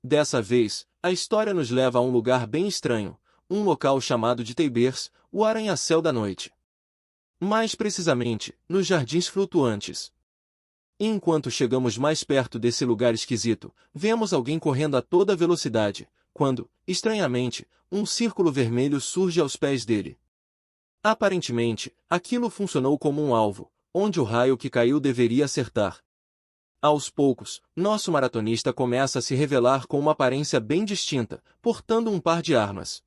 Dessa vez, a história nos leva a um lugar bem estranho, um local chamado de Teibers, o arranha-céu da noite. Mais precisamente, nos Jardins Flutuantes. E enquanto chegamos mais perto desse lugar esquisito, vemos alguém correndo a toda velocidade, quando, estranhamente, um círculo vermelho surge aos pés dele. Aparentemente, aquilo funcionou como um alvo, onde o raio que caiu deveria acertar. Aos poucos, nosso maratonista começa a se revelar com uma aparência bem distinta, portando um par de armas.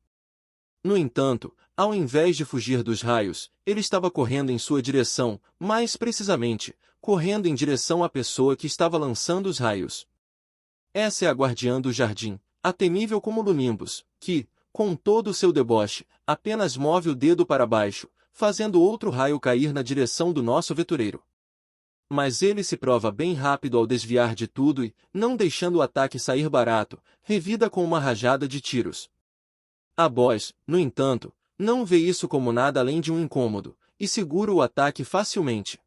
No entanto, ao invés de fugir dos raios, ele estava correndo em sua direção, mais precisamente, correndo em direção à pessoa que estava lançando os raios. Essa é a guardiã do jardim, a temível Cumulonimbus, que, com todo o seu deboche, apenas move o dedo para baixo, fazendo outro raio cair na direção do nosso aventureiro. Mas ele se prova bem rápido ao desviar de tudo e, não deixando o ataque sair barato, revida com uma rajada de tiros. A Boss, no entanto, não vê isso como nada além de um incômodo, e segura o ataque facilmente.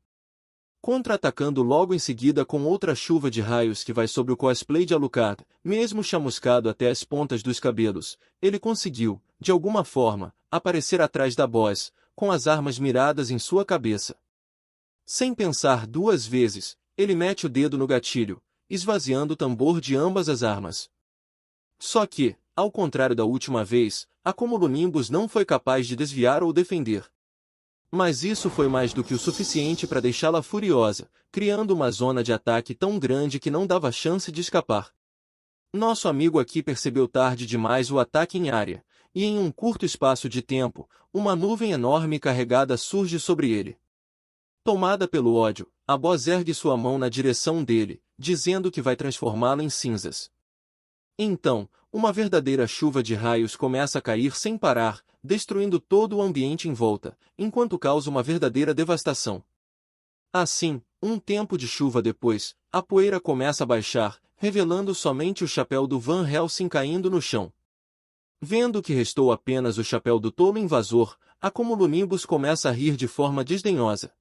Contra-atacando logo em seguida com outra chuva de raios que vai sobre o cosplay de Alucard, mesmo chamuscado até as pontas dos cabelos, ele conseguiu, de alguma forma, aparecer atrás da Boss, com as armas miradas em sua cabeça. Sem pensar duas vezes, ele mete o dedo no gatilho, esvaziando o tambor de ambas as armas. Só que, ao contrário da última vez, a Cumulonimbus não foi capaz de desviar ou defender. Mas isso foi mais do que o suficiente para deixá-la furiosa, criando uma zona de ataque tão grande que não dava chance de escapar. Nosso amigo aqui percebeu tarde demais o ataque em área, e em um curto espaço de tempo, uma nuvem enorme e carregada surge sobre ele. Tomada pelo ódio, a Boss ergue sua mão na direção dele, dizendo que vai transformá-lo em cinzas. Então, uma verdadeira chuva de raios começa a cair sem parar, destruindo todo o ambiente em volta, enquanto causa uma verdadeira devastação. Assim, um tempo de chuva depois, a poeira começa a baixar, revelando somente o chapéu do Van Helsing caindo no chão. Vendo que restou apenas o chapéu do tolo invasor, a Cumulonimbus começa a rir de forma desdenhosa.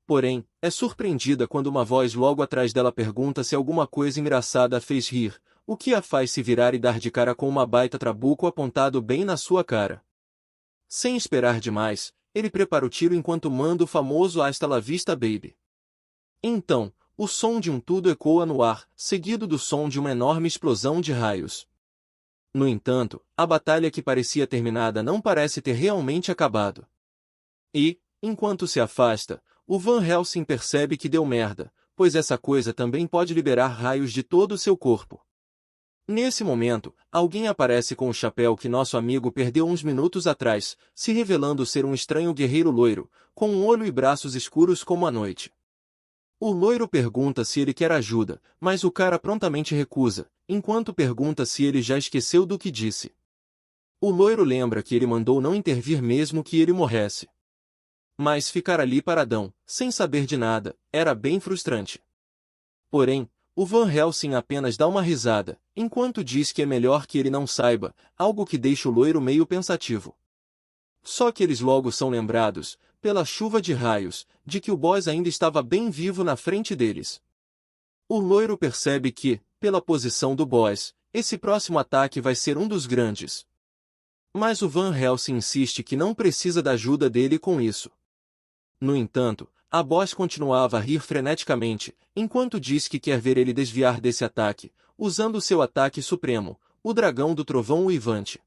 Porém, é surpreendida quando uma voz logo atrás dela pergunta se alguma coisa engraçada a fez rir, o que a faz se virar e dar de cara com uma baita trabuco apontado bem na sua cara. Sem esperar demais, ele prepara o tiro enquanto manda o famoso "Hasta la vista, baby". Então, o som de um tudo ecoa no ar, seguido do som de uma enorme explosão de raios. No entanto, a batalha que parecia terminada não parece ter realmente acabado. E, enquanto se afasta, o Van Helsing percebe que deu merda, pois essa coisa também pode liberar raios de todo o seu corpo. Nesse momento, alguém aparece com o chapéu que nosso amigo perdeu uns minutos atrás, se revelando ser um estranho guerreiro loiro, com um olho e braços escuros como a noite. O loiro pergunta se ele quer ajuda, mas o cara prontamente recusa, enquanto pergunta se ele já esqueceu do que disse. O loiro lembra que ele mandou não intervir mesmo que ele morresse. Mas ficar ali paradão, sem saber de nada, era bem frustrante. Porém, o Van Helsing apenas dá uma risada, enquanto diz que é melhor que ele não saiba, algo que deixa o loiro meio pensativo. Só que eles logo são lembrados, pela chuva de raios, de que o boss ainda estava bem vivo na frente deles. O loiro percebe que, pela posição do boss, esse próximo ataque vai ser um dos grandes. Mas o Van Helsing insiste que não precisa da ajuda dele com isso. No entanto, a Boss continuava a rir freneticamente, enquanto diz que quer ver ele desviar desse ataque, usando seu ataque supremo, o dragão do trovão uivante.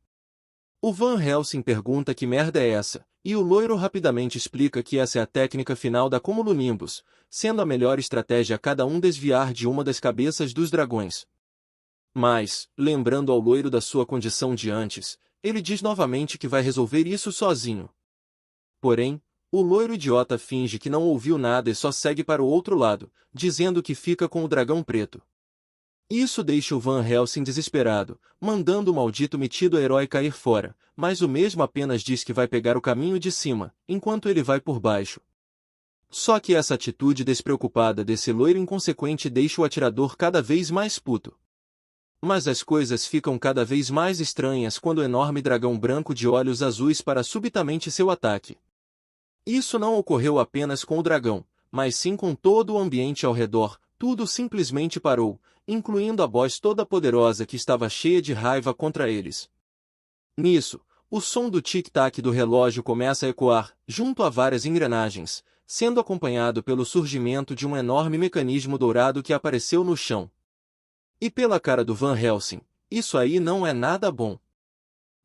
O Van Helsing pergunta que merda é essa, e o loiro rapidamente explica que essa é a técnica final da Cumulonimbus, sendo a melhor estratégia a cada um desviar de uma das cabeças dos dragões. Mas, lembrando ao loiro da sua condição de antes, ele diz novamente que vai resolver isso sozinho. Porém, o loiro idiota finge que não ouviu nada e só segue para o outro lado, dizendo que fica com o dragão preto. Isso deixa o Van Helsing desesperado, mandando o maldito metido herói cair fora, mas o mesmo apenas diz que vai pegar o caminho de cima, enquanto ele vai por baixo. Só que essa atitude despreocupada desse loiro inconsequente deixa o atirador cada vez mais puto. Mas as coisas ficam cada vez mais estranhas quando o enorme dragão branco de olhos azuis para subitamente seu ataque. Isso não ocorreu apenas com o dragão, mas sim com todo o ambiente ao redor, tudo simplesmente parou, incluindo a voz toda poderosa que estava cheia de raiva contra eles. Nisso, o som do tic-tac do relógio começa a ecoar, junto a várias engrenagens, sendo acompanhado pelo surgimento de um enorme mecanismo dourado que apareceu no chão. E pela cara do Van Helsing, isso aí não é nada bom.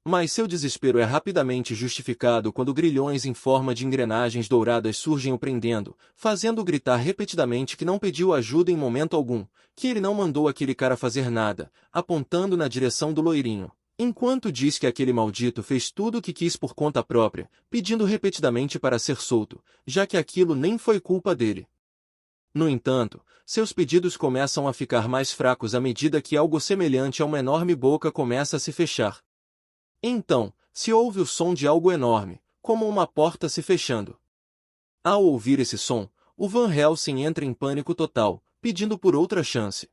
Mas seu desespero é rapidamente justificado quando grilhões em forma de engrenagens douradas surgem o prendendo, fazendo-o gritar repetidamente que não pediu ajuda em momento algum, que ele não mandou aquele cara fazer nada, apontando na direção do loirinho, enquanto diz que aquele maldito fez tudo o que quis por conta própria, pedindo repetidamente para ser solto, já que aquilo nem foi culpa dele. No entanto, seus pedidos começam a ficar mais fracos à medida que algo semelhante a uma enorme boca começa a se fechar. Então, se ouve o som de algo enorme, como uma porta se fechando. Ao ouvir esse som, o Van Helsing entra em pânico total, pedindo por outra chance.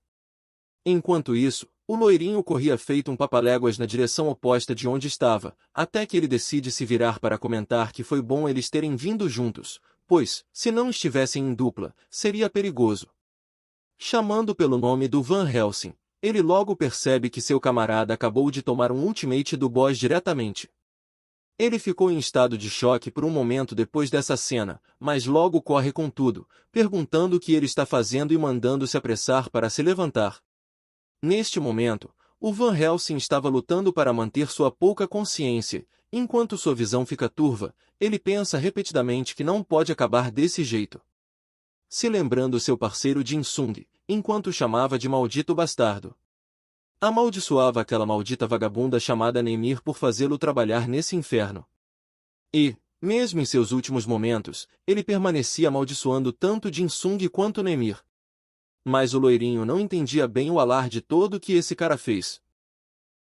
Enquanto isso, o loirinho corria feito um papaléguas na direção oposta de onde estava, até que ele decide se virar para comentar que foi bom eles terem vindo juntos, pois, se não estivessem em dupla, seria perigoso. Chamando pelo nome do Van Helsing, ele logo percebe que seu camarada acabou de tomar um ultimate do boss diretamente. Ele ficou em estado de choque por um momento depois dessa cena, mas logo corre com tudo, perguntando o que ele está fazendo e mandando se apressar para se levantar. Neste momento, o Van Helsing estava lutando para manter sua pouca consciência. Enquanto sua visão fica turva, ele pensa repetidamente que não pode acabar desse jeito. Se lembrando seu parceiro Jin Sung, enquanto o chamava de maldito bastardo. Amaldiçoava aquela maldita vagabunda chamada Nemir por fazê-lo trabalhar nesse inferno. E, mesmo em seus últimos momentos, ele permanecia amaldiçoando tanto Jin Sung quanto Nemir. Mas o loirinho não entendia bem o alarde todo que esse cara fez.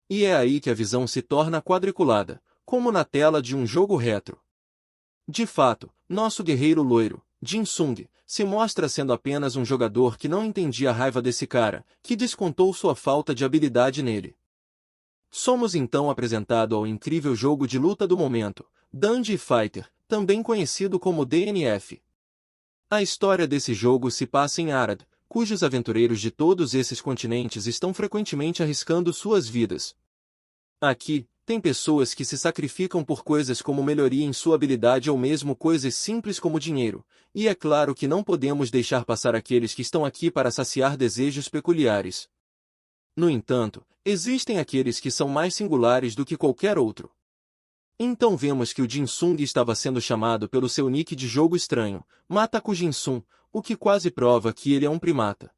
E é aí que a visão se torna quadriculada, como na tela de um jogo retro. De fato, nosso guerreiro loiro, Jin Sung, se mostra sendo apenas um jogador que não entendia a raiva desse cara, que descontou sua falta de habilidade nele. Somos então apresentados ao incrível jogo de luta do momento, Dungeon Fighter, também conhecido como DNF. A história desse jogo se passa em Arad, cujos aventureiros de todos esses continentes estão frequentemente arriscando suas vidas. Aqui, tem pessoas que se sacrificam por coisas como melhoria em sua habilidade ou mesmo coisas simples como dinheiro, e é claro que não podemos deixar passar aqueles que estão aqui para saciar desejos peculiares. No entanto, existem aqueles que são mais singulares do que qualquer outro. Então vemos que o Jin Sung estava sendo chamado pelo seu nick de jogo estranho, Mataku Jinsung, o que quase prova que ele é um primata.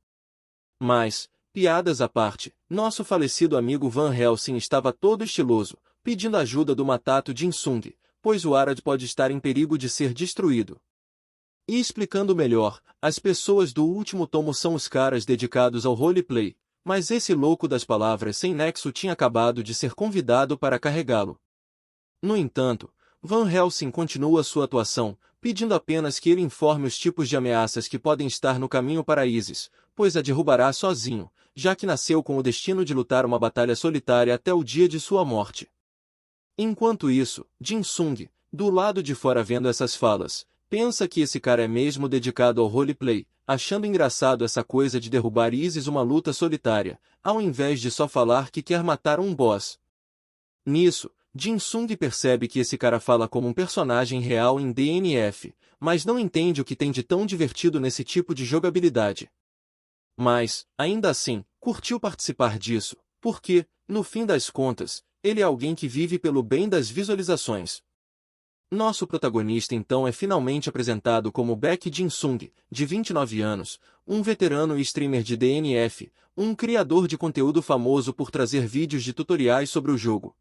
Mas, piadas à parte, nosso falecido amigo Van Helsing estava todo estiloso, pedindo ajuda do Matato Jin Sung, pois o Arad pode estar em perigo de ser destruído. E explicando melhor, as pessoas do último tomo são os caras dedicados ao roleplay, mas esse louco das palavras sem nexo tinha acabado de ser convidado para carregá-lo. No entanto, Van Helsing continua sua atuação, pedindo apenas que ele informe os tipos de ameaças que podem estar no caminho para Isis, pois a derrubará sozinho, já que nasceu com o destino de lutar uma batalha solitária até o dia de sua morte. Enquanto isso, Jin Sung, do lado de fora vendo essas falas, pensa que esse cara é mesmo dedicado ao roleplay, achando engraçado essa coisa de derrubar Isis uma luta solitária, ao invés de só falar que quer matar um boss. Nisso, Jin Sung percebe que esse cara fala como um personagem real em DNF, mas não entende o que tem de tão divertido nesse tipo de jogabilidade. Mas, ainda assim, curtiu participar disso, porque, no fim das contas, ele é alguém que vive pelo bem das visualizações. Nosso protagonista então é finalmente apresentado como Baek Jin Sung, de 29 anos, um veterano e streamer de DNF, um criador de conteúdo famoso por trazer vídeos de tutoriais sobre o jogo.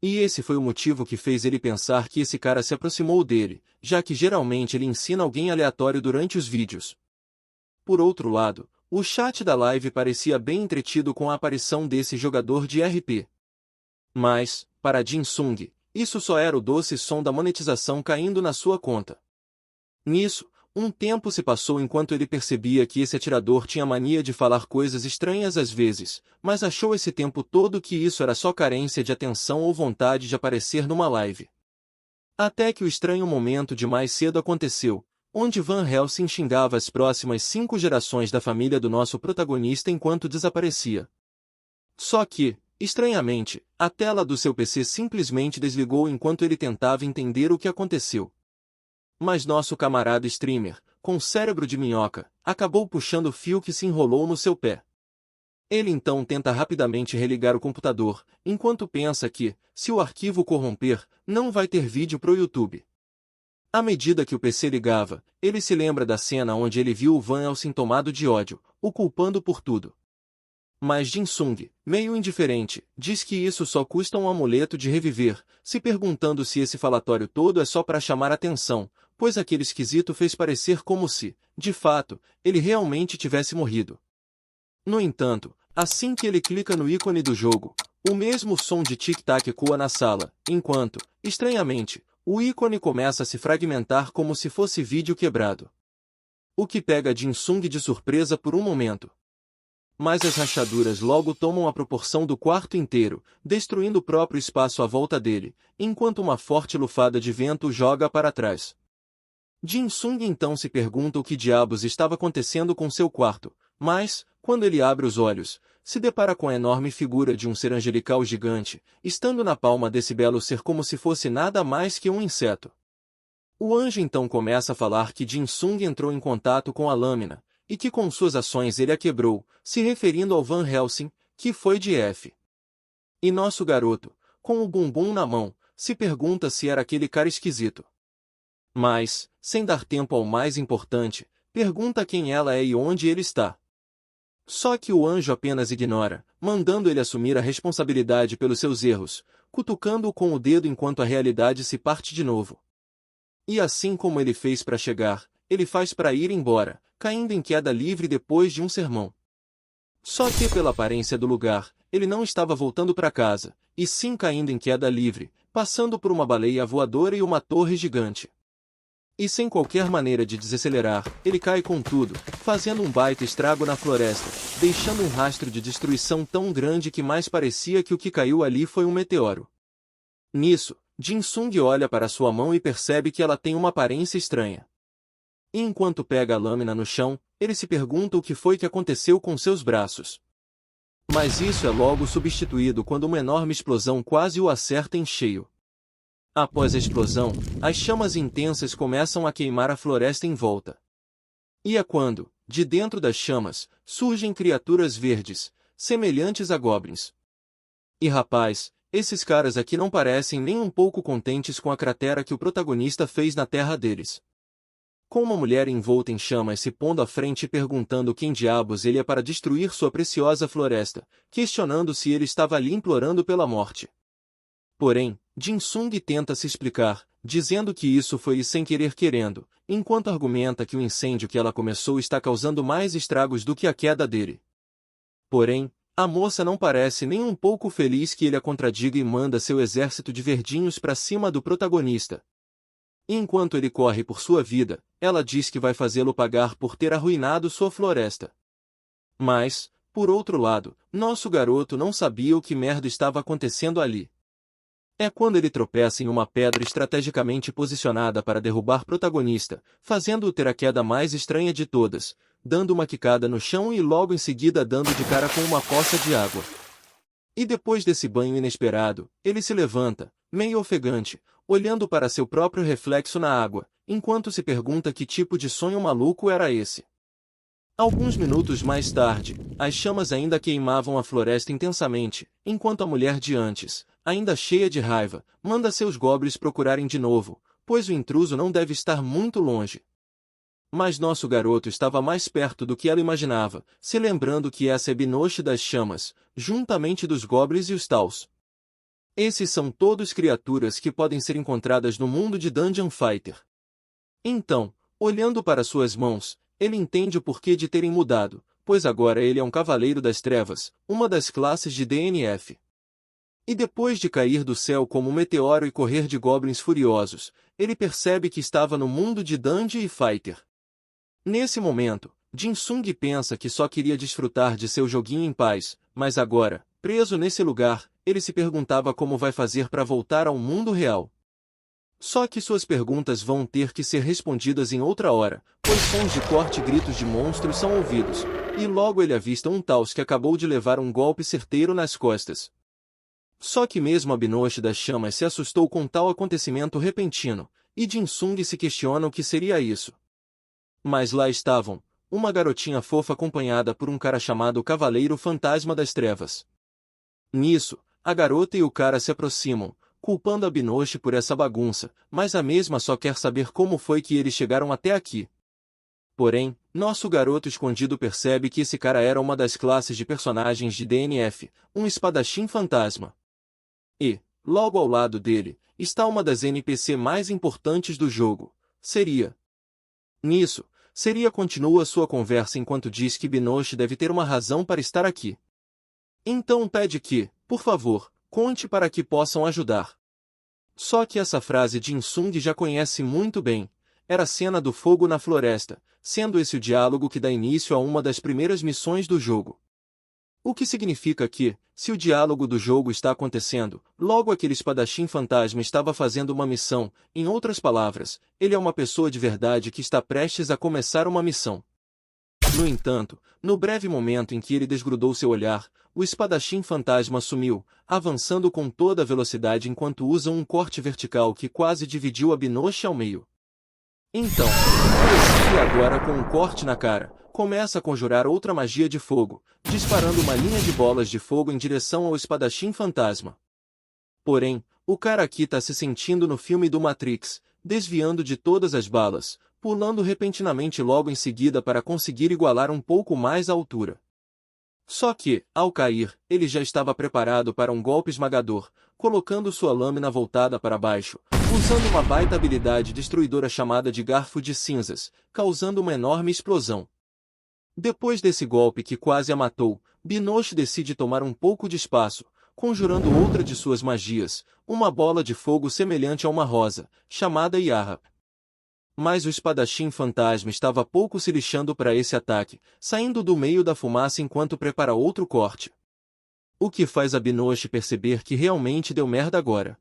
E esse foi o motivo que fez ele pensar que esse cara se aproximou dele, já que geralmente ele ensina alguém aleatório durante os vídeos. Por outro lado, o chat da live parecia bem entretido com a aparição desse jogador de RP. Mas, para Jin Sung, isso só era o doce som da monetização caindo na sua conta. Nisso, um tempo se passou enquanto ele percebia que esse atirador tinha mania de falar coisas estranhas às vezes, mas achou esse tempo todo que isso era só carência de atenção ou vontade de aparecer numa live. Até que o estranho momento de mais cedo aconteceu, onde Van Helsing xingava as próximas 5 gerações da família do nosso protagonista enquanto desaparecia. Só que, estranhamente, a tela do seu PC simplesmente desligou enquanto ele tentava entender o que aconteceu. Mas nosso camarada streamer, com cérebro de minhoca, acabou puxando o fio que se enrolou no seu pé. Ele então tenta rapidamente religar o computador, enquanto pensa que, se o arquivo corromper, não vai ter vídeo pro YouTube. À medida que o PC ligava, ele se lembra da cena onde ele viu o Van Helsing tomado de ódio, o culpando por tudo. Mas Jin-Sung, meio indiferente, diz que isso só custa um amuleto de reviver, se perguntando se esse falatório todo é só para chamar atenção, pois aquele esquisito fez parecer como se, de fato, ele realmente tivesse morrido. No entanto, assim que ele clica no ícone do jogo, o mesmo som de tic-tac ecoa na sala, enquanto, estranhamente, o ícone começa a se fragmentar como se fosse vídeo quebrado. O que pega Jin-Sung de surpresa por um momento. Mas as rachaduras logo tomam a proporção do quarto inteiro, destruindo o próprio espaço à volta dele, enquanto uma forte lufada de vento o joga para trás. Jin-Sung então se pergunta o que diabos estava acontecendo com seu quarto, mas, quando ele abre os olhos, se depara com a enorme figura de um ser angelical gigante, estando na palma desse belo ser como se fosse nada mais que um inseto. O anjo então começa a falar que Jin-Sung entrou em contato com a lâmina, e que com suas ações ele a quebrou, se referindo ao Van Helsing, que foi de F. E nosso garoto, com o bumbum na mão, se pergunta se era aquele cara esquisito. Mas, sem dar tempo ao mais importante, pergunta quem ela é e onde ele está. Só que o anjo apenas ignora, mandando ele assumir a responsabilidade pelos seus erros, cutucando-o com o dedo enquanto a realidade se parte de novo. E assim como ele fez para chegar, ele faz para ir embora, caindo em queda livre depois de um sermão. Só que pela aparência do lugar, ele não estava voltando para casa, e sim caindo em queda livre, passando por uma baleia voadora e uma torre gigante. E sem qualquer maneira de desacelerar, ele cai com tudo, fazendo um baita estrago na floresta, deixando um rastro de destruição tão grande que mais parecia que o que caiu ali foi um meteoro. Nisso, Jin-Sung olha para sua mão e percebe que ela tem uma aparência estranha. E enquanto pega a lâmina no chão, ele se pergunta o que foi que aconteceu com seus braços. Mas isso é logo substituído quando uma enorme explosão quase o acerta em cheio. Após a explosão, as chamas intensas começam a queimar a floresta em volta. E é quando, de dentro das chamas, surgem criaturas verdes, semelhantes a goblins. E rapaz, esses caras aqui não parecem nem um pouco contentes com a cratera que o protagonista fez na terra deles. Com uma mulher envolta em chamas se pondo à frente e perguntando quem diabos ele é para destruir sua preciosa floresta, questionando se ele estava ali implorando pela morte. Porém, Jin-Sung tenta se explicar, dizendo que isso foi sem querer querendo, enquanto argumenta que o incêndio que ela começou está causando mais estragos do que a queda dele. Porém, a moça não parece nem um pouco feliz que ele a contradiga e manda seu exército de verdinhos para cima do protagonista. Enquanto ele corre por sua vida, ela diz que vai fazê-lo pagar por ter arruinado sua floresta. Mas, por outro lado, nosso garoto não sabia o que merda estava acontecendo ali. É quando ele tropeça em uma pedra estrategicamente posicionada para derrubar protagonista, fazendo-o ter a queda mais estranha de todas, dando uma quicada no chão e logo em seguida dando de cara com uma poça de água. E depois desse banho inesperado, ele se levanta, meio ofegante, olhando para seu próprio reflexo na água, enquanto se pergunta que tipo de sonho maluco era esse. Alguns minutos mais tarde, as chamas ainda queimavam a floresta intensamente, enquanto a mulher de antes, ainda cheia de raiva, manda seus goblins procurarem de novo, pois o intruso não deve estar muito longe. Mas nosso garoto estava mais perto do que ela imaginava, se lembrando que essa é Binoche das chamas, juntamente dos goblins e os Taus. Esses são todos criaturas que podem ser encontradas no mundo de Dungeon Fighter. Então, olhando para suas mãos, ele entende o porquê de terem mudado, pois agora ele é um Cavaleiro das Trevas, uma das classes de DNF. E depois de cair do céu como um meteoro e correr de goblins furiosos, ele percebe que estava no mundo de Dungeon Fighter. Nesse momento, Jin-Sung pensa que só queria desfrutar de seu joguinho em paz, mas agora, preso nesse lugar, ele se perguntava como vai fazer para voltar ao mundo real. Só que suas perguntas vão ter que ser respondidas em outra hora, pois sons de corte e gritos de monstros são ouvidos, e logo ele avista um Taos que acabou de levar um golpe certeiro nas costas. Só que mesmo a Binoche das Chamas se assustou com tal acontecimento repentino, e Jin Sung se questiona o que seria isso. Mas lá estavam, uma garotinha fofa acompanhada por um cara chamado Cavaleiro Fantasma das Trevas. Nisso, a garota e o cara se aproximam, culpando a Binoche por essa bagunça, mas a mesma só quer saber como foi que eles chegaram até aqui. Porém, nosso garoto escondido percebe que esse cara era uma das classes de personagens de DNF, um espadachim fantasma. E, logo ao lado dele, está uma das NPC mais importantes do jogo, Seria. Nisso, Seria continua sua conversa enquanto diz que Binoche deve ter uma razão para estar aqui. Então pede que, por favor, conte para que possam ajudar. Só que essa frase Jin Sung já conhece muito bem. Era a cena do fogo na floresta, sendo esse o diálogo que dá início a uma das primeiras missões do jogo. O que significa que, se o diálogo do jogo está acontecendo, logo aquele espadachim fantasma estava fazendo uma missão, em outras palavras, ele é uma pessoa de verdade que está prestes a começar uma missão. No entanto, no breve momento em que ele desgrudou seu olhar, o espadachim fantasma sumiu, avançando com toda a velocidade enquanto usa um corte vertical que quase dividiu a Binoche ao meio. Então, e agora com um corte na cara, começa a conjurar outra magia de fogo, disparando uma linha de bolas de fogo em direção ao espadachim fantasma. Porém, o cara aqui tá se sentindo no filme do Matrix, desviando de todas as balas, pulando repentinamente logo em seguida para conseguir igualar um pouco mais a altura. Só que, ao cair, ele já estava preparado para um golpe esmagador, colocando sua lâmina voltada para baixo, usando uma baita habilidade destruidora chamada de Garfo de Cinzas, causando uma enorme explosão. Depois desse golpe que quase a matou, Binoche decide tomar um pouco de espaço, conjurando outra de suas magias, uma bola de fogo semelhante a uma rosa, chamada Yarra. Mas o espadachim fantasma estava pouco se lixando para esse ataque, saindo do meio da fumaça enquanto prepara outro corte. O que faz a Binoche perceber que realmente deu merda agora.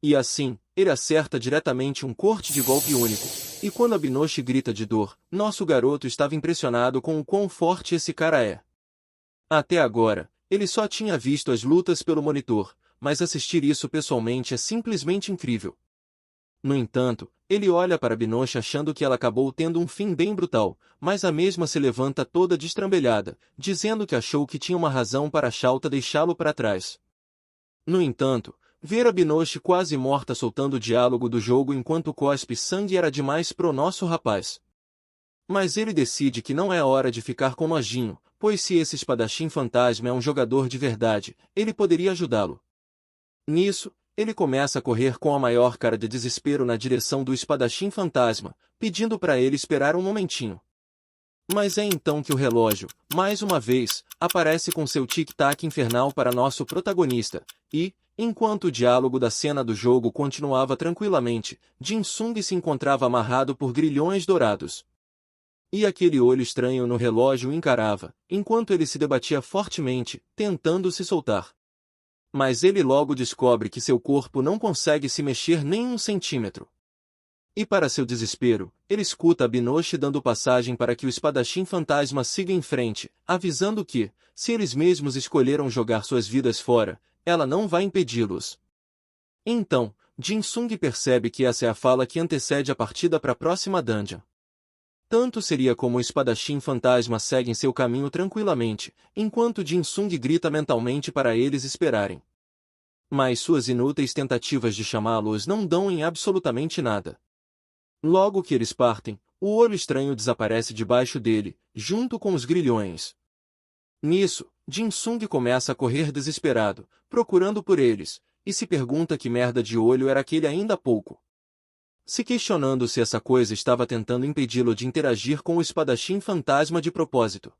E assim, ele acerta diretamente um corte de golpe único, e quando a Binoche grita de dor, nosso garoto estava impressionado com o quão forte esse cara é. Até agora, ele só tinha visto as lutas pelo monitor, mas assistir isso pessoalmente é simplesmente incrível. No entanto, ele olha para Binoche achando que ela acabou tendo um fim bem brutal, mas a mesma se levanta toda destrambelhada, dizendo que achou que tinha uma razão para Shauta deixá-lo para trás. No entanto, ver a Binoche quase morta soltando o diálogo do jogo enquanto cospe sangue era demais pro nosso rapaz. Mas ele decide que não é hora de ficar com nojinho, pois se esse espadachim fantasma é um jogador de verdade, ele poderia ajudá-lo. Nisso, ele começa a correr com a maior cara de desespero na direção do espadachim fantasma, pedindo para ele esperar um momentinho. Mas é então que o relógio, mais uma vez, aparece com seu tic-tac infernal para nosso protagonista, e, enquanto o diálogo da cena do jogo continuava tranquilamente, Jin Sung se encontrava amarrado por grilhões dourados. E aquele olho estranho no relógio o encarava, enquanto ele se debatia fortemente, tentando se soltar. Mas ele logo descobre que seu corpo não consegue se mexer nem um centímetro. E para seu desespero, ele escuta a Binoche dando passagem para que o espadachim fantasma siga em frente, avisando que, se eles mesmos escolheram jogar suas vidas fora, ela não vai impedi-los. Então, Jin Sung percebe que essa é a fala que antecede a partida para a próxima dungeon. Tanto Seria como o espadachim fantasma seguem seu caminho tranquilamente, enquanto Jin Sung grita mentalmente para eles esperarem. Mas suas inúteis tentativas de chamá-los não dão em absolutamente nada. Logo que eles partem, o olho estranho desaparece debaixo dele, junto com os grilhões. Nisso, Jin Sung começa a correr desesperado, procurando por eles, e se pergunta que merda de olho era aquele ainda há pouco. Se questionando se essa coisa estava tentando impedi-lo de interagir com o espadachim fantasma de propósito.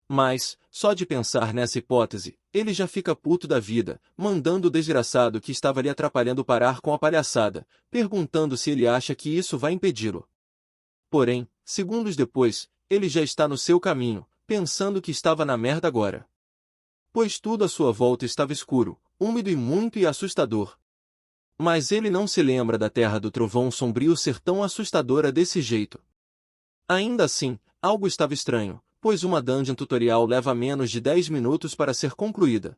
Mas, só de pensar nessa hipótese, ele já fica puto da vida, mandando o desgraçado que estava lhe atrapalhando parar com a palhaçada, perguntando se ele acha que isso vai impedi-lo. Porém, segundos depois, ele já está no seu caminho, pensando que estava na merda agora. Pois tudo à sua volta estava escuro, úmido e muito assustador. Mas ele não se lembra da Terra do Trovão Sombrio ser tão assustadora desse jeito. Ainda assim, algo estava estranho, pois uma dungeon tutorial leva menos de 10 minutos para ser concluída.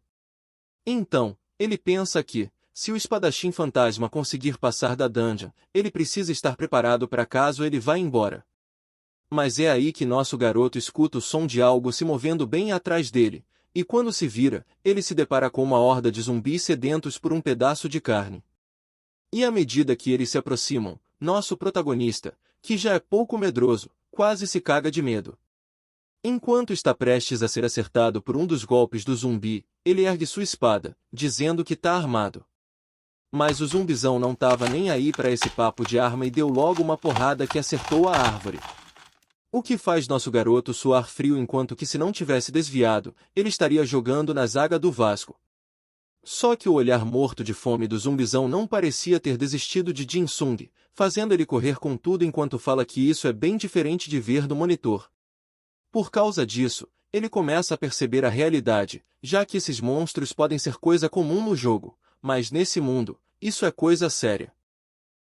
Então, ele pensa que, se o espadachim fantasma conseguir passar da dungeon, ele precisa estar preparado para caso ele vá embora. Mas é aí que nosso garoto escuta o som de algo se movendo bem atrás dele, e quando se vira, ele se depara com uma horda de zumbis sedentos por um pedaço de carne. E à medida que eles se aproximam, nosso protagonista, que já é pouco medroso, quase se caga de medo. Enquanto está prestes a ser acertado por um dos golpes do zumbi, ele ergue sua espada, dizendo que tá armado. Mas o zumbizão não tava nem aí para esse papo de arma e deu logo uma porrada que acertou a árvore. O que faz nosso garoto suar frio enquanto que se não tivesse desviado, ele estaria jogando na zaga do Vasco. Só que o olhar morto de fome do zumbizão não parecia ter desistido de Jin Sung, fazendo ele correr com tudo enquanto fala que isso é bem diferente de ver no monitor. Por causa disso, ele começa a perceber a realidade, já que esses monstros podem ser coisa comum no jogo, mas nesse mundo, isso é coisa séria.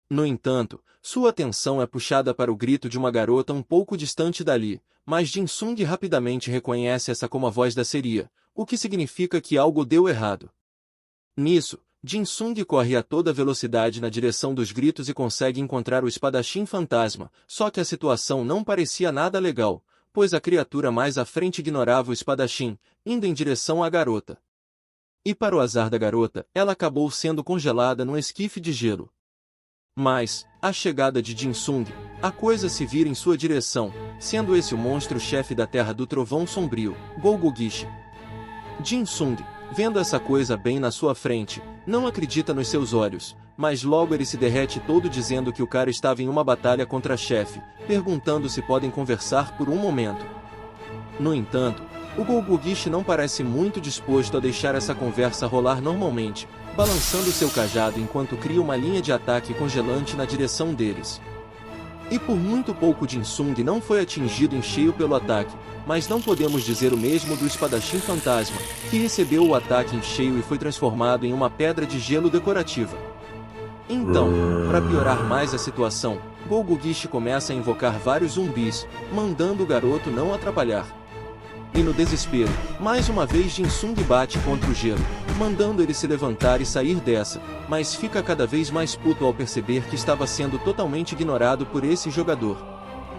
No entanto, sua atenção é puxada para o grito de uma garota um pouco distante dali, mas Jin Sung rapidamente reconhece essa como a voz da seria, o que significa que algo deu errado. Nisso, Jin Sung corre a toda velocidade na direção dos gritos e consegue encontrar o espadachim fantasma, só que a situação não parecia nada legal, pois a criatura mais à frente ignorava o espadachim, indo em direção à garota. E para o azar da garota, ela acabou sendo congelada num esquife de gelo. Mas, à chegada de Jin Sung, a coisa se vira em sua direção, sendo esse o monstro-chefe da Terra do Trovão Sombrio, Golgogishi. Jin Sung, vendo essa coisa bem na sua frente, não acredita nos seus olhos, mas logo ele se derrete todo dizendo que o cara estava em uma batalha contra a chefe, perguntando se podem conversar por um momento. No entanto, o Golgogishi não parece muito disposto a deixar essa conversa rolar normalmente, balançando seu cajado enquanto cria uma linha de ataque congelante na direção deles. E por muito pouco Jin Sung não foi atingido em cheio pelo ataque, mas não podemos dizer o mesmo do espadachim fantasma, que recebeu o ataque em cheio e foi transformado em uma pedra de gelo decorativa. Então, para piorar mais a situação, Golgogishi começa a invocar vários zumbis, mandando o garoto não atrapalhar. E no desespero, mais uma vez Jin Sung bate contra o gelo, mandando ele se levantar e sair dessa, mas fica cada vez mais puto ao perceber que estava sendo totalmente ignorado por esse jogador.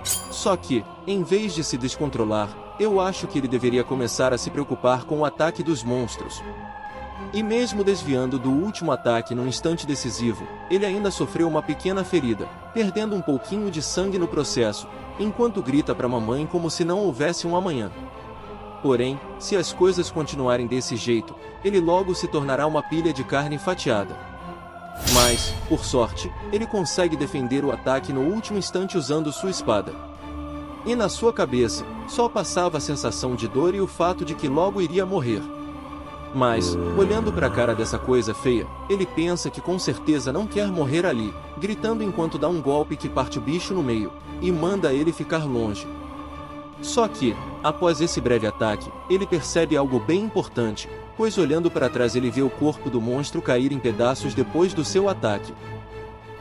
Só que, em vez de se descontrolar, eu acho que ele deveria começar a se preocupar com o ataque dos monstros. E mesmo desviando do último ataque num instante decisivo, ele ainda sofreu uma pequena ferida, perdendo um pouquinho de sangue no processo, enquanto grita para mamãe como se não houvesse um amanhã. Porém, se as coisas continuarem desse jeito, ele logo se tornará uma pilha de carne fatiada. Mas, por sorte, ele consegue defender o ataque no último instante usando sua espada. E na sua cabeça, só passava a sensação de dor e o fato de que logo iria morrer. Mas, olhando para a cara dessa coisa feia, ele pensa que com certeza não quer morrer ali, gritando enquanto dá um golpe que parte o bicho no meio, e manda ele ficar longe. Só que, após esse breve ataque, ele percebe algo bem importante, pois olhando para trás ele vê o corpo do monstro cair em pedaços depois do seu ataque.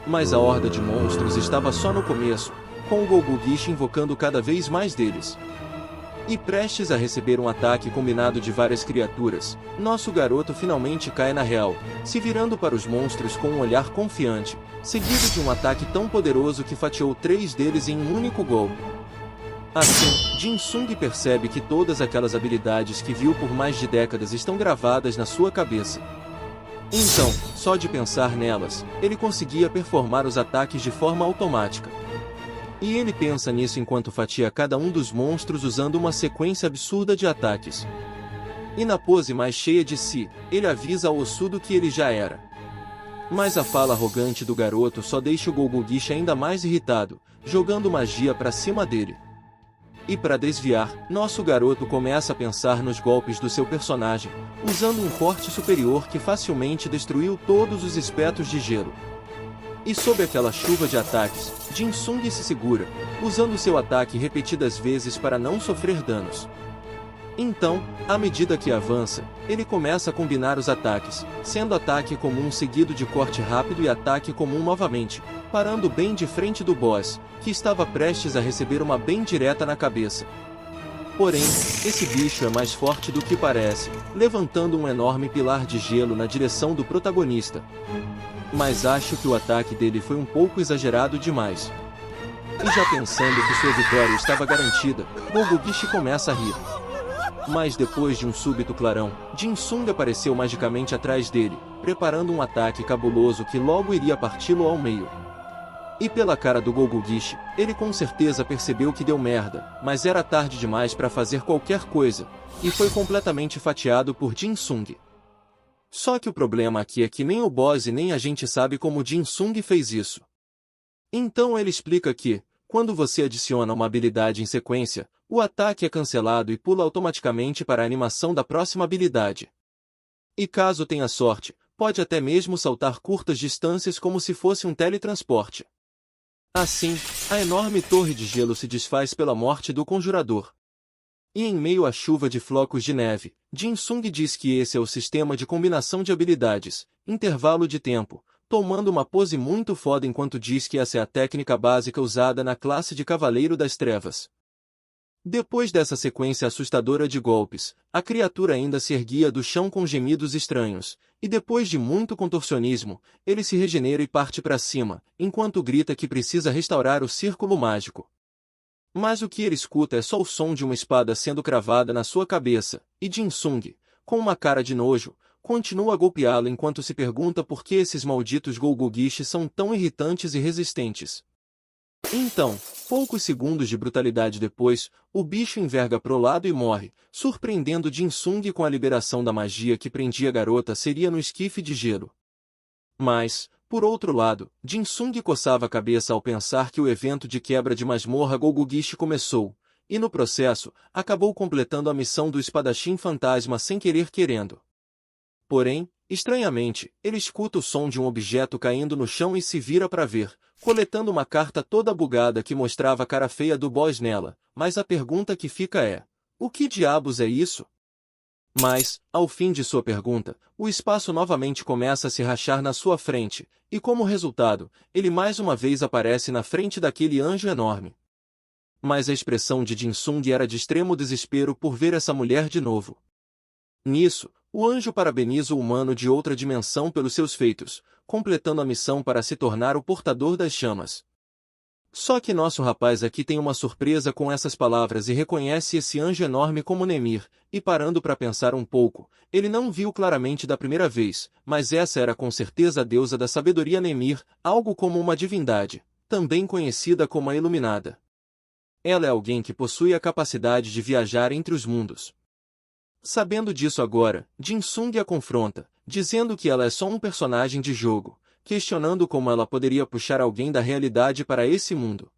Mas a horda de monstros estava só no começo, com o Golgogishi invocando cada vez mais deles. E prestes a receber um ataque combinado de várias criaturas, nosso garoto finalmente cai na real, se virando para os monstros com um olhar confiante, seguido de um ataque tão poderoso que fatiou 3 deles em um único golpe. Assim, Jin Sung percebe que todas aquelas habilidades que viu por mais de décadas estão gravadas na sua cabeça. Então, só de pensar nelas, ele conseguia performar os ataques de forma automática. E ele pensa nisso enquanto fatia cada um dos monstros usando uma sequência absurda de ataques. E na pose mais cheia de si, ele avisa ao ossudo que ele já era. Mas a fala arrogante do garoto só deixa o Golgogishi ainda mais irritado, jogando magia para cima dele. E para desviar, nosso garoto começa a pensar nos golpes do seu personagem, usando um corte superior que facilmente destruiu todos os espetos de gelo. E sob aquela chuva de ataques, Jin Sung se segura, usando seu ataque repetidas vezes para não sofrer danos. Então, à medida que avança, ele começa a combinar os ataques, sendo ataque comum seguido de corte rápido e ataque comum novamente, parando bem de frente do boss, que estava prestes a receber uma bem direta na cabeça. Porém, esse bicho é mais forte do que parece, levantando um enorme pilar de gelo na direção do protagonista. Mas acho que o ataque dele foi um pouco exagerado demais. E já pensando que sua vitória estava garantida, Golgogishi começa a rir. Mas depois de um súbito clarão, Jin Sung apareceu magicamente atrás dele, preparando um ataque cabuloso que logo iria parti-lo ao meio. E pela cara do Golgogishi, ele com certeza percebeu que deu merda, mas era tarde demais para fazer qualquer coisa, e foi completamente fatiado por Jin Sung. Só que o problema aqui é que nem o boss e nem a gente sabe como Jin Sung fez isso. Então ele explica que, quando você adiciona uma habilidade em sequência, o ataque é cancelado e pula automaticamente para a animação da próxima habilidade. E caso tenha sorte, pode até mesmo saltar curtas distâncias como se fosse um teletransporte. Assim, a enorme torre de gelo se desfaz pela morte do conjurador. E em meio à chuva de flocos de neve, Jin Sung diz que esse é o sistema de combinação de habilidades, intervalo de tempo, tomando uma pose muito foda enquanto diz que essa é a técnica básica usada na classe de Cavaleiro das Trevas. Depois dessa sequência assustadora de golpes, a criatura ainda se erguia do chão com gemidos estranhos, e depois de muito contorcionismo, ele se regenera e parte para cima, enquanto grita que precisa restaurar o círculo mágico. Mas o que ele escuta é só o som de uma espada sendo cravada na sua cabeça, e Jin Sung, com uma cara de nojo, continua a golpeá-lo enquanto se pergunta por que esses malditos Golgogishi são tão irritantes e resistentes. Então, poucos segundos de brutalidade depois, o bicho enverga pro lado e morre, surpreendendo Jin Sung com a liberação da magia que prendia a garota seria no esquife de gelo. Mas, por outro lado, Jin Sung coçava a cabeça ao pensar que o evento de quebra de masmorra Golgogishi começou, e no processo, acabou completando a missão do espadachim fantasma sem querer querendo. Porém, estranhamente, ele escuta o som de um objeto caindo no chão e se vira para ver, coletando uma carta toda bugada que mostrava a cara feia do boss nela, mas a pergunta que fica é: o que diabos é isso? Mas, ao fim de sua pergunta, o espaço novamente começa a se rachar na sua frente, e como resultado, ele mais uma vez aparece na frente daquele anjo enorme. Mas a expressão de Jin Sung era de extremo desespero por ver essa mulher de novo. Nisso, o anjo parabeniza o humano de outra dimensão pelos seus feitos, completando a missão para se tornar o portador das chamas. Só que nosso rapaz aqui tem uma surpresa com essas palavras e reconhece esse anjo enorme como Nemir, e parando para pensar um pouco, ele não viu claramente da primeira vez, mas essa era com certeza a deusa da sabedoria Nemir, algo como uma divindade, também conhecida como a Iluminada. Ela é alguém que possui a capacidade de viajar entre os mundos. Sabendo disso agora, Jin Sung a confronta, dizendo que ela é só um personagem de jogo, questionando como ela poderia puxar alguém da realidade para esse mundo.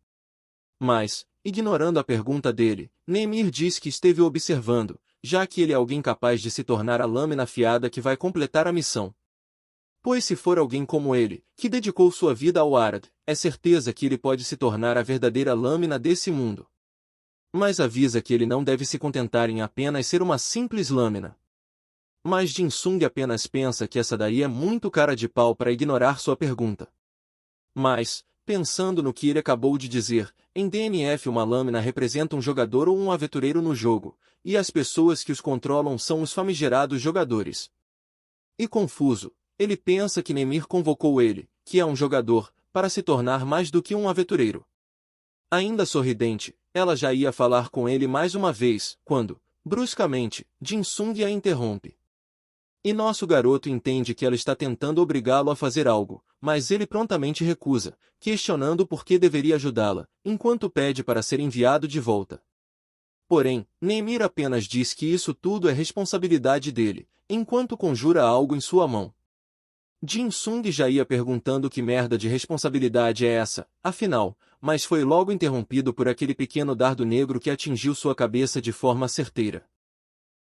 Mas, ignorando a pergunta dele, Nemir diz que esteve observando, já que ele é alguém capaz de se tornar a lâmina afiada que vai completar a missão. Pois se for alguém como ele, que dedicou sua vida ao Arad, é certeza que ele pode se tornar a verdadeira lâmina desse mundo. Mas avisa que ele não deve se contentar em apenas ser uma simples lâmina. Mas Jin Sung apenas pensa que essa daí é muito cara de pau para ignorar sua pergunta. Mas, pensando no que ele acabou de dizer, em DNF uma lâmina representa um jogador ou um aventureiro no jogo, e as pessoas que os controlam são os famigerados jogadores. E confuso, ele pensa que Nemir convocou ele, que é um jogador, para se tornar mais do que um aventureiro. Ainda sorridente, ela já ia falar com ele mais uma vez, quando, bruscamente, Jin Sung a interrompe. E nosso garoto entende que ela está tentando obrigá-lo a fazer algo, mas ele prontamente recusa, questionando por que deveria ajudá-la, enquanto pede para ser enviado de volta. Porém, Nemir apenas diz que isso tudo é responsabilidade dele, enquanto conjura algo em sua mão. Jin Sung já ia perguntando que merda de responsabilidade é essa, afinal, mas foi logo interrompido por aquele pequeno dardo negro que atingiu sua cabeça de forma certeira.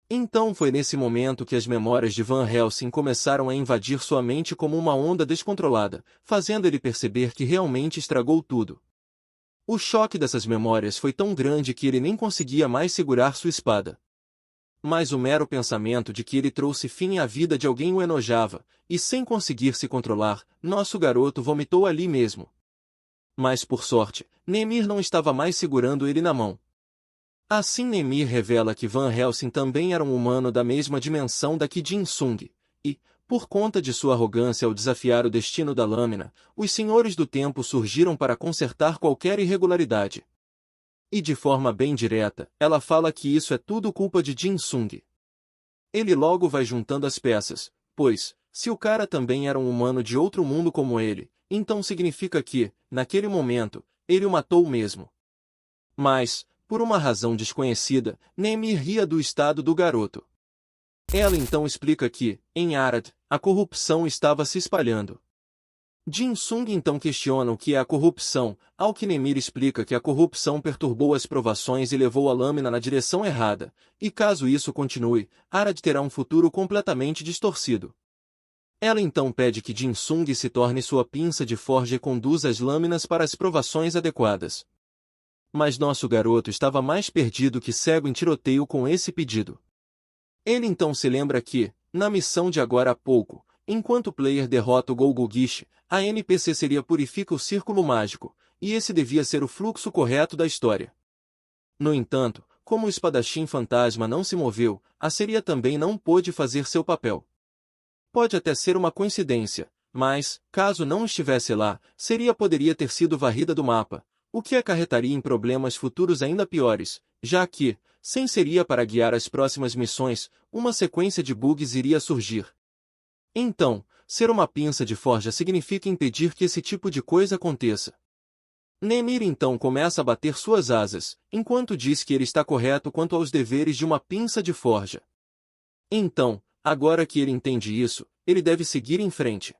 Então foi nesse momento que as memórias de Van Helsing começaram a invadir sua mente como uma onda descontrolada, fazendo ele perceber que realmente estragou tudo. O choque dessas memórias foi tão grande que ele nem conseguia mais segurar sua espada. mas o mero pensamento de que ele trouxe fim à vida de alguém o enojava, e sem conseguir se controlar, nosso garoto vomitou ali mesmo. Mas por sorte, Nemir não estava mais segurando ele na mão. Assim Nemir revela que Van Helsing também era um humano da mesma dimensão da que Jin Sung, e, por conta de sua arrogância ao desafiar o destino da lâmina, os senhores do tempo surgiram para consertar qualquer irregularidade. E de forma bem direta, ela fala que isso é tudo culpa de Jin Sung. Ele logo vai juntando as peças, pois, se o cara também era um humano de outro mundo como ele, então significa que, naquele momento, ele o matou mesmo. Mas, por uma razão desconhecida, Nemir ria do estado do garoto. Ela então explica que, em Arad, a corrupção estava se espalhando. Jin Sung então questiona o que é a corrupção, ao que Nemir explica que a corrupção perturbou as provações e levou a lâmina na direção errada, e caso isso continue, Arad terá um futuro completamente distorcido. Ela então pede que Jin Sung se torne sua pinça de forja e conduza as lâminas para as provações adequadas. Mas nosso garoto estava mais perdido que cego em tiroteio com esse pedido. Ele então se lembra que, na missão de agora há pouco, enquanto o player derrota o Golgogish, a NPC seria purifica o círculo mágico, e esse devia ser o fluxo correto da história. No entanto, como o espadachim fantasma não se moveu, a Seria também não pôde fazer seu papel. Pode até ser uma coincidência, mas, caso não estivesse lá, Seria poderia ter sido varrida do mapa, o que acarretaria em problemas futuros ainda piores, já que, sem Seria para guiar as próximas missões, uma sequência de bugs iria surgir. Então, ser uma pinça de forja significa impedir que esse tipo de coisa aconteça. Nemir então começa a bater suas asas, enquanto diz que ele está correto quanto aos deveres de uma pinça de forja. Então, agora que ele entende isso, ele deve seguir em frente.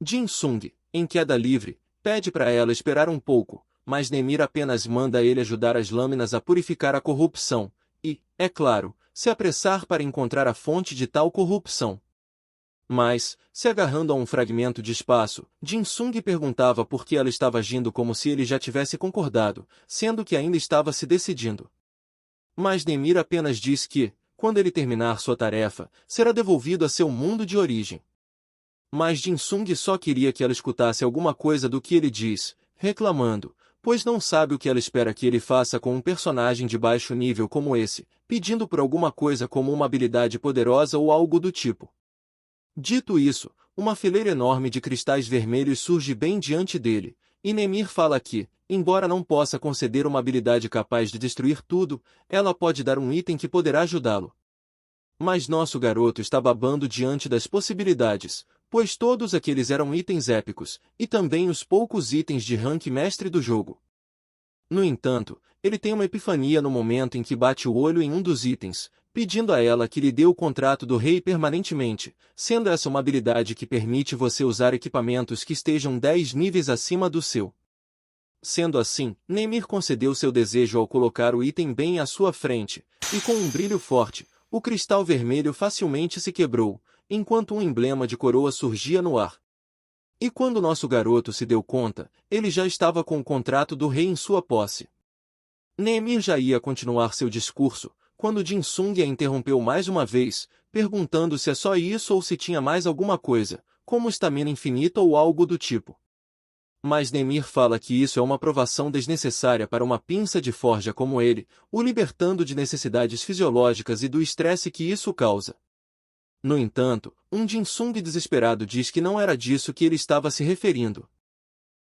Jin Sung, em queda livre, pede para ela esperar um pouco, mas Nemir apenas manda ele ajudar as lâminas a purificar a corrupção, e, é claro, se apressar para encontrar a fonte de tal corrupção. Mas, se agarrando a um fragmento de espaço, Jin Sung perguntava por que ela estava agindo como se ele já tivesse concordado, sendo que ainda estava se decidindo. Mas Nemir apenas diz que, quando ele terminar sua tarefa, será devolvido a seu mundo de origem. Mas Jin Sung só queria que ela escutasse alguma coisa do que ele diz, reclamando, pois não sabe o que ela espera que ele faça com um personagem de baixo nível como esse, pedindo por alguma coisa como uma habilidade poderosa ou algo do tipo. Dito isso, uma fileira enorme de cristais vermelhos surge bem diante dele, e Nemir fala que, embora não possa conceder uma habilidade capaz de destruir tudo, ela pode dar um item que poderá ajudá-lo. Mas nosso garoto está babando diante das possibilidades, pois todos aqueles eram itens épicos, e também os poucos itens de rank mestre do jogo. No entanto, ele tem uma epifania no momento em que bate o olho em um dos itens, pedindo a ela que lhe dê o contrato do rei permanentemente, sendo essa uma habilidade que permite você usar equipamentos que estejam 10 níveis acima do seu. Sendo assim, Nemir concedeu seu desejo ao colocar o item bem à sua frente, e com um brilho forte, o cristal vermelho facilmente se quebrou, enquanto um emblema de coroa surgia no ar. E quando nosso garoto se deu conta, ele já estava com o contrato do rei em sua posse. Nemir já ia continuar seu discurso, quando Jin Sung a interrompeu mais uma vez, perguntando se é só isso ou se tinha mais alguma coisa, como estamina infinita ou algo do tipo. Mas Nemir fala que isso é uma provação desnecessária para uma pinça de forja como ele, o libertando de necessidades fisiológicas e do estresse que isso causa. No entanto, um Jin Sung desesperado diz que não era disso que ele estava se referindo.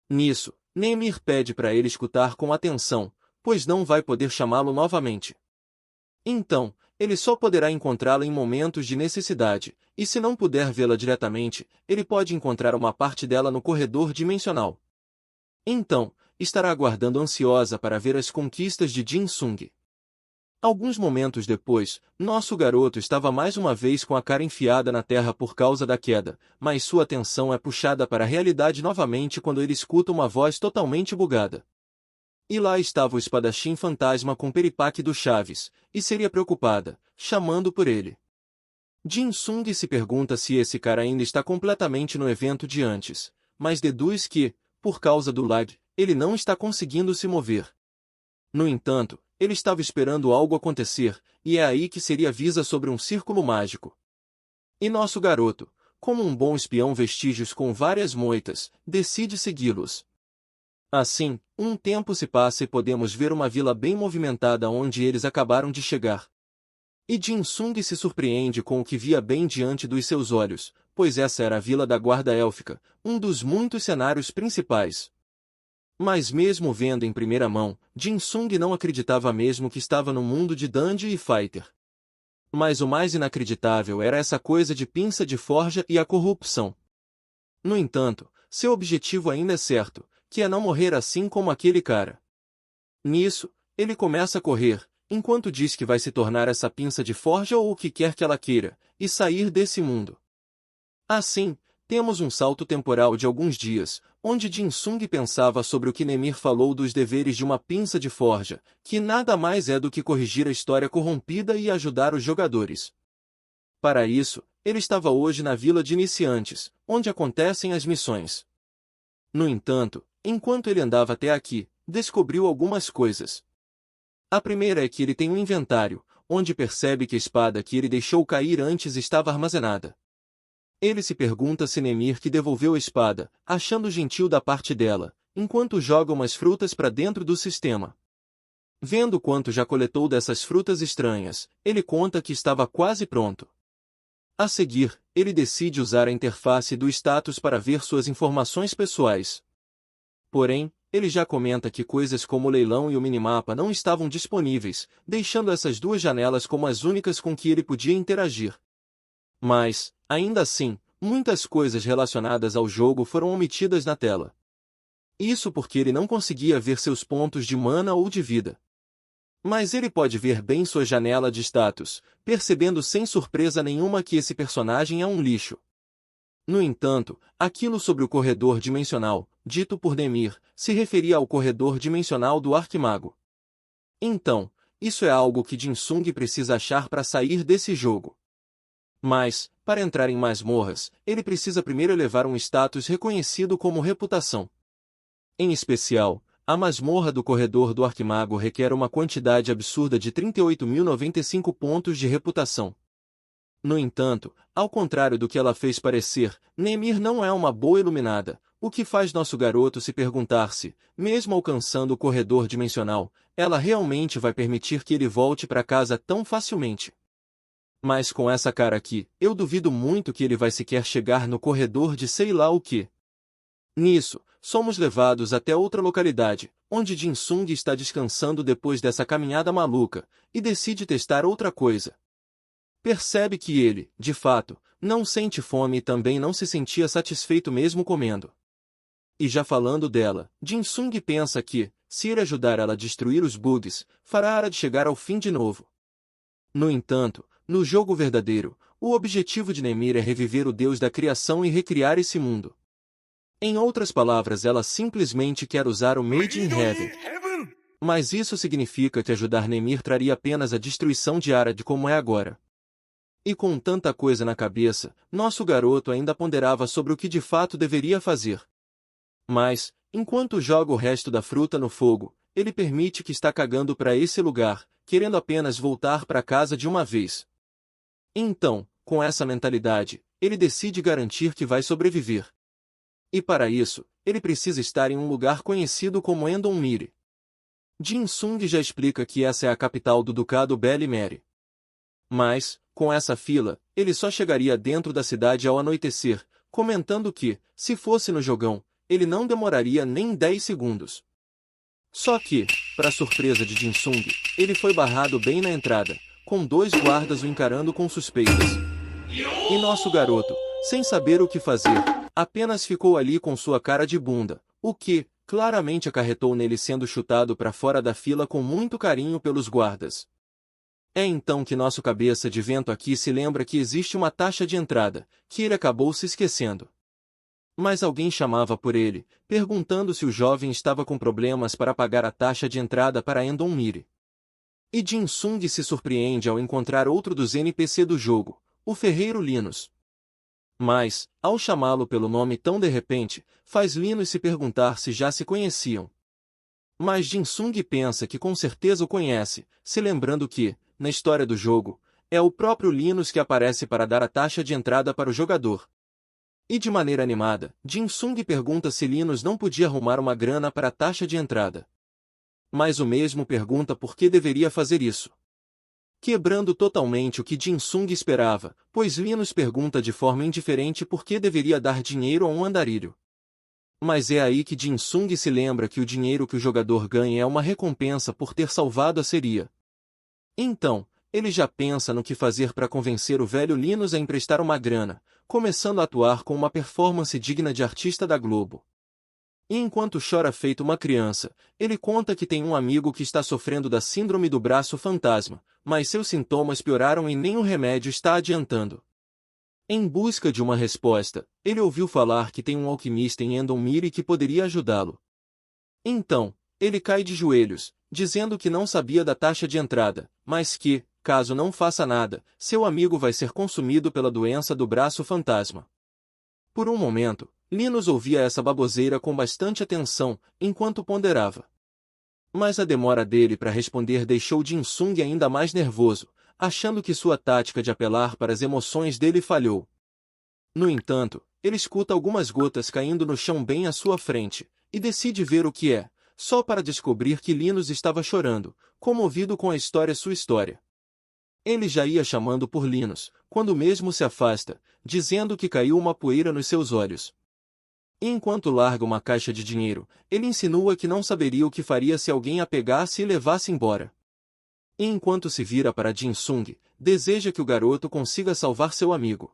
Nisso, Nemir pede para ele escutar com atenção, pois não vai poder chamá-lo novamente. Então, ele só poderá encontrá-la em momentos de necessidade, e se não puder vê-la diretamente, ele pode encontrar uma parte dela no corredor dimensional. Então, estará aguardando ansiosa para ver as conquistas de Jin Sung. Alguns momentos depois, nosso garoto estava mais uma vez com a cara enfiada na terra por causa da queda, mas sua atenção é puxada para a realidade novamente quando ele escuta uma voz totalmente bugada. E lá estava o espadachim fantasma com Peripaque do Chaves, e seria preocupada, chamando por ele. Jin Sung se pergunta se esse cara ainda está completamente no evento de antes, mas deduz que, por causa do lag, ele não está conseguindo se mover. No entanto, ele estava esperando algo acontecer, e é aí que seria avisa sobre um círculo mágico. E nosso garoto, como um bom espião vestígios com várias moitas, decide segui-los. Assim, um tempo se passa e podemos ver uma vila bem movimentada onde eles acabaram de chegar. E Jin Sung se surpreende com o que via bem diante dos seus olhos, pois essa era a Vila da Guarda Élfica, um dos muitos cenários principais. Mas mesmo vendo em primeira mão, Jin Sung não acreditava mesmo que estava no mundo de Dandy e Fighter. Mas o mais inacreditável era essa coisa de pinça de forja e a corrupção. No entanto, seu objetivo ainda é certo, que é não morrer assim como aquele cara. Nisso, ele começa a correr, enquanto diz que vai se tornar essa pinça de forja ou o que quer que ela queira, e sair desse mundo. Assim, temos um salto temporal de alguns dias, onde Jin Sung pensava sobre o que Nemir falou dos deveres de uma pinça de forja, que nada mais é do que corrigir a história corrompida e ajudar os jogadores. Para isso, ele estava hoje na Vila de Iniciantes, onde acontecem as missões. No entanto, enquanto ele andava até aqui, descobriu algumas coisas. A primeira é que ele tem um inventário, onde percebe que a espada que ele deixou cair antes estava armazenada. Ele se pergunta se Nemir que devolveu a espada, achando gentil da parte dela, enquanto joga umas frutas para dentro do sistema. Vendo quanto já coletou dessas frutas estranhas, ele conta que estava quase pronto. A seguir, ele decide usar a interface do status para ver suas informações pessoais. Porém, ele já comenta que coisas como o leilão e o minimapa não estavam disponíveis, deixando essas duas janelas como as únicas com que ele podia interagir. Mas, ainda assim, muitas coisas relacionadas ao jogo foram omitidas na tela. Isso porque ele não conseguia ver seus pontos de mana ou de vida. Mas ele pode ver bem sua janela de status, percebendo sem surpresa nenhuma que esse personagem é um lixo. No entanto, aquilo sobre o corredor dimensional, dito por Nemir, se referia ao corredor dimensional do Arquimago. Então, isso é algo que Jin Sung precisa achar para sair desse jogo. Mas, para entrar em masmorras, ele precisa primeiro elevar um status reconhecido como reputação. Em especial, a masmorra do corredor do Arquimago requer uma quantidade absurda de 38.095 pontos de reputação. No entanto, ao contrário do que ela fez parecer, Nemir não é uma boa iluminada, o que faz nosso garoto se perguntar se, mesmo alcançando o corredor dimensional, ela realmente vai permitir que ele volte para casa tão facilmente. Mas com essa cara aqui, eu duvido muito que ele vai sequer chegar no corredor de sei lá o que. Nisso, somos levados até outra localidade, onde Jin Sung está descansando depois dessa caminhada maluca, e decide testar outra coisa. Percebe que ele, de fato, não sente fome e também não se sentia satisfeito mesmo comendo. E já falando dela, Jin Sung pensa que, se ele ajudar ela a destruir os bugs, fará Arad chegar ao fim de novo. No entanto, no jogo verdadeiro, o objetivo de Nemir é reviver o Deus da criação e recriar esse mundo. Em outras palavras, ela simplesmente quer usar o Made in Heaven. Mas isso significa que ajudar Nemir traria apenas a destruição de Arad como é agora. E com tanta coisa na cabeça, nosso garoto ainda ponderava sobre o que de fato deveria fazer. Mas, enquanto joga o resto da fruta no fogo, ele permite que está cagando para esse lugar, querendo apenas voltar para casa de uma vez. Então, com essa mentalidade, ele decide garantir que vai sobreviver. E para isso, ele precisa estar em um lugar conhecido como Endon Miri. Jin Sung já explica que essa é a capital do Ducado Belle Mary. Mas, com essa fila, ele só chegaria dentro da cidade ao anoitecer, comentando que, se fosse no jogão, ele não demoraria nem 10 segundos. Só que, para surpresa de Jin Sung, ele foi barrado bem na entrada, com 2 guardas o encarando com suspeitas. E nosso garoto, sem saber o que fazer, apenas ficou ali com sua cara de bunda, o que, claramente acarretou nele sendo chutado para fora da fila com muito carinho pelos guardas. É então que nosso cabeça de vento aqui se lembra que existe uma taxa de entrada, que ele acabou se esquecendo. Mas alguém chamava por ele, perguntando se o jovem estava com problemas para pagar a taxa de entrada para Endon Miri. E Jin Sung se surpreende ao encontrar outro dos NPC do jogo, o ferreiro Linus. Mas, ao chamá-lo pelo nome tão de repente, faz Linus se perguntar se já se conheciam. Mas Jin-Sung pensa que com certeza o conhece, se lembrando que, na história do jogo, é o próprio Linus que aparece para dar a taxa de entrada para o jogador. E de maneira animada, Jin-Sung pergunta se Linus não podia arrumar uma grana para a taxa de entrada. Mas o mesmo pergunta por que deveria fazer isso. Quebrando totalmente o que Jin-Sung esperava, pois Linus pergunta de forma indiferente por que deveria dar dinheiro a um andarilho. Mas é aí que Jin-Sung se lembra que o dinheiro que o jogador ganha é uma recompensa por ter salvado a Seria. Então, ele já pensa no que fazer para convencer o velho Linus a emprestar uma grana, começando a atuar com uma performance digna de artista da Globo. E enquanto chora feito uma criança, ele conta que tem um amigo que está sofrendo da síndrome do braço fantasma, mas seus sintomas pioraram e nem o remédio está adiantando. Em busca de uma resposta, ele ouviu falar que tem um alquimista em Endomiri que poderia ajudá-lo. Então, ele cai de joelhos, dizendo que não sabia da taxa de entrada, mas que, caso não faça nada, seu amigo vai ser consumido pela doença do braço fantasma. Por um momento, Linus ouvia essa baboseira com bastante atenção, enquanto ponderava. Mas a demora dele para responder deixou Jin-Sung ainda mais nervoso, achando que sua tática de apelar para as emoções dele falhou. No entanto, ele escuta algumas gotas caindo no chão bem à sua frente, e decide ver o que é, só para descobrir que Linus estava chorando, comovido com sua história. Ele já ia chamando por Linus, quando mesmo se afasta, dizendo que caiu uma poeira nos seus olhos. E enquanto larga uma caixa de dinheiro, ele insinua que não saberia o que faria se alguém a pegasse e levasse embora. E enquanto se vira para Jin-Sung, deseja que o garoto consiga salvar seu amigo.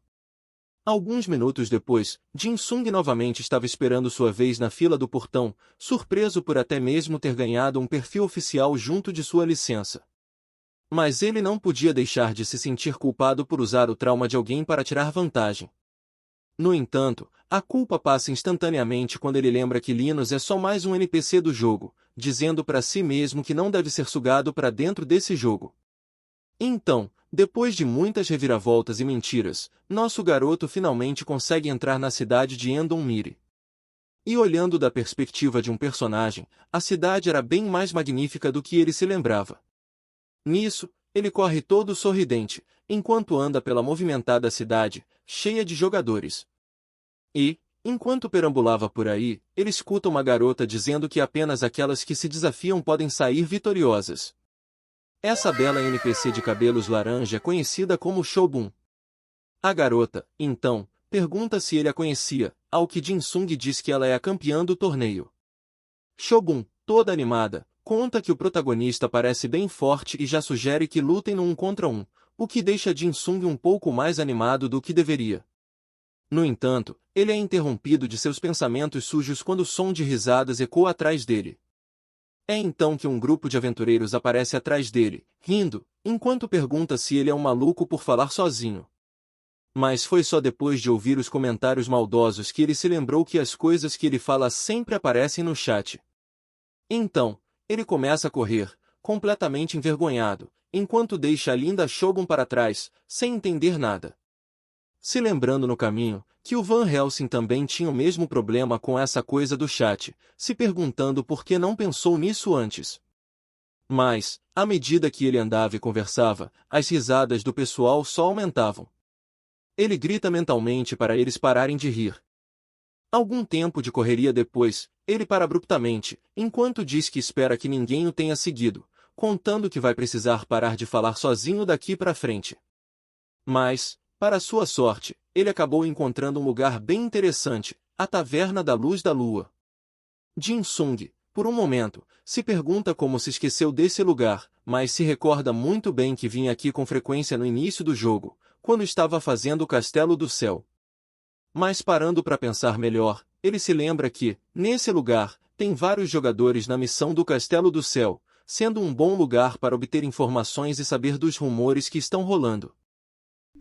Alguns minutos depois, Jin-Sung novamente estava esperando sua vez na fila do portão, surpreso por até mesmo ter ganhado um perfil oficial junto de sua licença. Mas ele não podia deixar de se sentir culpado por usar o trauma de alguém para tirar vantagem. No entanto, a culpa passa instantaneamente quando ele lembra que Linus é só mais um NPC do jogo, dizendo para si mesmo que não deve ser sugado para dentro desse jogo. Então, depois de muitas reviravoltas e mentiras, nosso garoto finalmente consegue entrar na cidade de Endomiri. E olhando da perspectiva de um personagem, a cidade era bem mais magnífica do que ele se lembrava. Nisso, ele corre todo sorridente, enquanto anda pela movimentada cidade, cheia de jogadores. E, enquanto perambulava por aí, ele escuta uma garota dizendo que apenas aquelas que se desafiam podem sair vitoriosas. Essa bela NPC de cabelos laranja é conhecida como Shogun. A garota, então, pergunta se ele a conhecia, ao que Jin-Sung diz que ela é a campeã do torneio. Shogun, toda animada, conta que o protagonista parece bem forte e já sugere que lutem no 1 contra 1, o que deixa Jin-Sung um pouco mais animado do que deveria. No entanto, ele é interrompido de seus pensamentos sujos quando o som de risadas ecoa atrás dele. É então que um grupo de aventureiros aparece atrás dele, rindo, enquanto pergunta se ele é um maluco por falar sozinho. Mas foi só depois de ouvir os comentários maldosos que ele se lembrou que as coisas que ele fala sempre aparecem no chat. Então, ele começa a correr, completamente envergonhado, enquanto deixa a linda Shogun para trás, sem entender nada. Se lembrando no caminho, que o Van Helsing também tinha o mesmo problema com essa coisa do chat, se perguntando por que não pensou nisso antes. Mas, à medida que ele andava e conversava, as risadas do pessoal só aumentavam. Ele grita mentalmente para eles pararem de rir. Algum tempo de correria depois, ele para abruptamente, enquanto diz que espera que ninguém o tenha seguido, contando que vai precisar parar de falar sozinho daqui para frente. Mas, para sua sorte, ele acabou encontrando um lugar bem interessante, a Taverna da Luz da Lua. Jin-Sung, por um momento, se pergunta como se esqueceu desse lugar, mas se recorda muito bem que vinha aqui com frequência no início do jogo, quando estava fazendo o Castelo do Céu. Mas parando para pensar melhor, ele se lembra que, nesse lugar, tem vários jogadores na missão do Castelo do Céu, sendo um bom lugar para obter informações e saber dos rumores que estão rolando.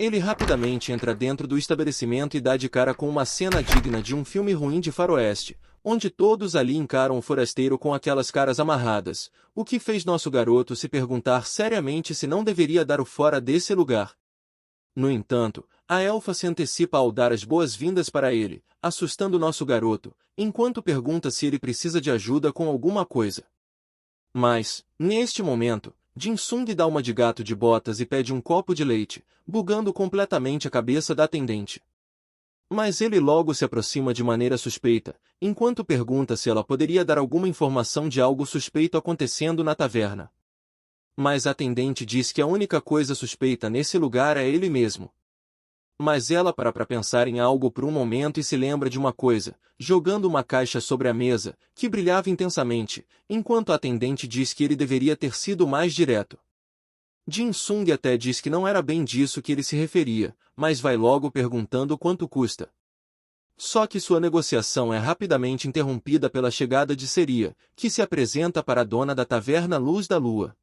Ele rapidamente entra dentro do estabelecimento e dá de cara com uma cena digna de um filme ruim de faroeste, onde todos ali encaram o forasteiro com aquelas caras amarradas, o que fez nosso garoto se perguntar seriamente se não deveria dar o fora desse lugar. No entanto, a elfa se antecipa ao dar as boas-vindas para ele, assustando nosso garoto, enquanto pergunta se ele precisa de ajuda com alguma coisa. Mas, neste momento, Jin-sung dá uma de gato de botas e pede um copo de leite, bugando completamente a cabeça da atendente. Mas ele logo se aproxima de maneira suspeita, enquanto pergunta se ela poderia dar alguma informação de algo suspeito acontecendo na taverna. Mas a atendente diz que a única coisa suspeita nesse lugar é ele mesmo. Mas ela para pensar em algo por um momento e se lembra de uma coisa, jogando uma caixa sobre a mesa, que brilhava intensamente, enquanto a atendente diz que ele deveria ter sido mais direto. Jin-sung até diz que não era bem disso que ele se referia, mas vai logo perguntando quanto custa. Só que sua negociação é rapidamente interrompida pela chegada de Seria, que se apresenta para a dona da taverna Luz da Lua.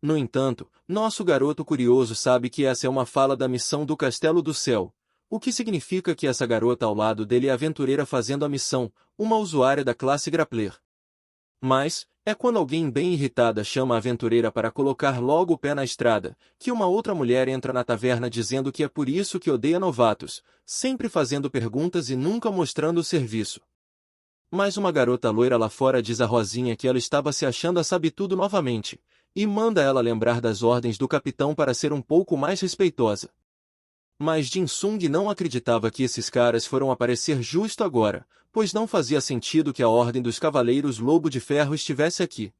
No entanto, nosso garoto curioso sabe que essa é uma fala da missão do Castelo do Céu, o que significa que essa garota ao lado dele é aventureira fazendo a missão, uma usuária da classe Grappler. Mas, é quando alguém bem irritada chama a aventureira para colocar logo o pé na estrada, que uma outra mulher entra na taverna dizendo que é por isso que odeia novatos, sempre fazendo perguntas e nunca mostrando o serviço. Mas uma garota loira lá fora diz a Rosinha que ela estava se achando a sabe-tudo novamente, e manda ela lembrar das ordens do capitão para ser um pouco mais respeitosa. Mas Jin-sung não acreditava que esses caras foram aparecer justo agora, pois não fazia sentido que a Ordem dos Cavaleiros Lobo de Ferro estivesse aqui.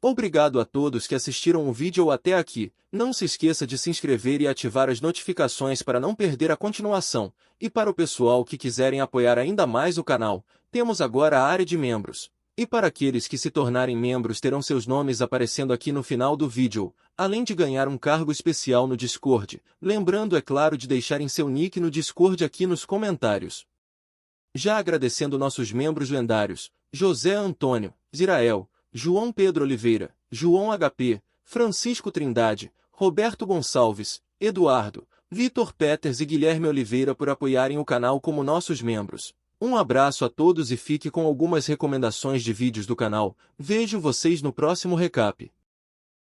Obrigado a todos que assistiram o vídeo até aqui, não se esqueça de se inscrever e ativar as notificações para não perder a continuação, e para o pessoal que quiserem apoiar ainda mais o canal, temos agora a área de membros. E para aqueles que se tornarem membros terão seus nomes aparecendo aqui no final do vídeo, além de ganhar um cargo especial no Discord, lembrando é claro de deixarem seu nick no Discord aqui nos comentários. Já agradecendo nossos membros lendários, José Antônio, Zirael, João Pedro Oliveira, João HP, Francisco Trindade, Roberto Gonçalves, Eduardo, Vitor Peters e Guilherme Oliveira por apoiarem o canal como nossos membros. Um abraço a todos e fique com algumas recomendações de vídeos do canal. Vejo vocês no próximo recap.